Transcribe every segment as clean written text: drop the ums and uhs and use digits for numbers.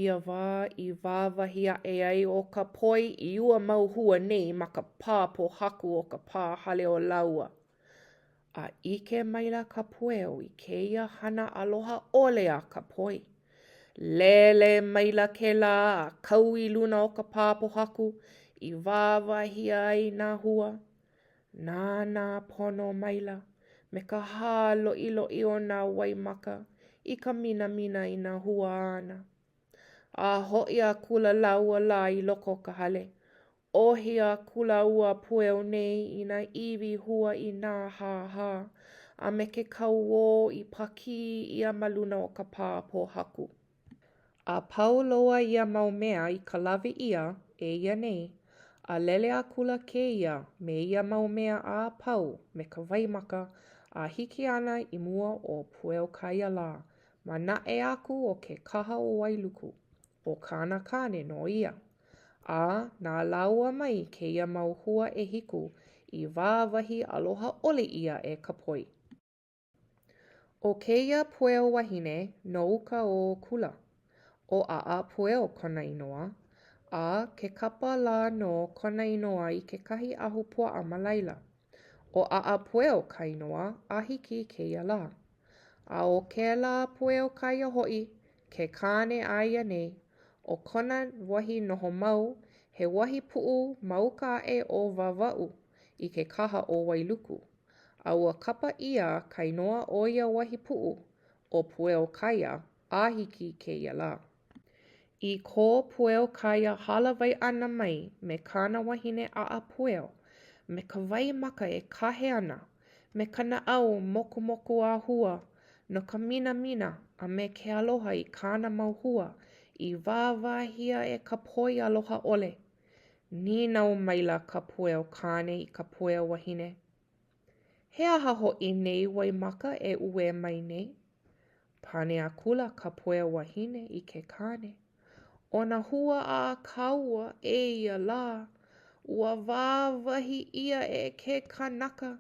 Ia wā I wāwahi aʻe ai o ka poi I ua mau hua nei ma ka pā pohaku o ka pā hale o laua. A ʻike maila ka Pueo I kēia hana aloha ʻole a ka poi. Lele maila ke lā a kau I luna o ka pā pohaku I wāwahi ai nā hua. Nānā pono maila me ka hā loʻiloʻi o nā waimaka I ka minamina I nā hua ana. A hoʻi a kula laua la I loko ka hale. Ohi a kula ua Pueo nei I nā iwi hua I nā hāhā, a me ke kauō I paki ia maluna o ka pā pohaku. A pau loa ia mau mea I ka lawe ia, e ia nei, a lele a kula kēia me ia mau mea a pau me ka waimaka a hiki ana I mua o Pueo Kaia la, ma naʻe aku o ke kaha o Luku. O Kānaka no ia. A nā laua mai kēia mau hua e hiku I wāwahi aloha ʻole ia e ka poi. O kēia Pueo wahine no uka o kula. O aʻa Pueo kona inoa, a ke kapa la no kona inoa I kekahi ahu puaʻa ma laila. O aʻa Pueo ka inoa a hiki kēia la. A o ke la Pueo kaia hoʻi, ke kāne a ia nei, o kona wahi noho mau, he wahi puʻu mauka aʻe o wawau I ke kaha o Wailuku. A ua kapa ia ka inoa o ia wahi puʻu o Pueo Kaia a hiki kēia la. I ko Pueo Kaia halawai ana mai me kāna wahine aʻa Pueo, me ka waimaka e kahe ana, me ka naʻau mokumoku a hua, no ka minamina a me ke aloha I kāna mau hua, I wāwahia e ka poi aloha ʻole. Ninau maila ka Pueo kāne I ka Pueo wahine. He aha hoʻi nei waimaka e ue mai nei? Pane a kula ka Pueo wahine I ke kāne. O nā hua a kaua e ia la, ua wāwahi ia e ke Kānaka.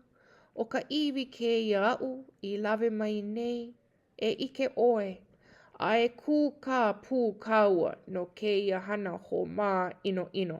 O ka iwi kēia aʻu I lawe mai nei, e ike ʻoe. A e kū kā pū kaua no kēia hana ho mā ino ino.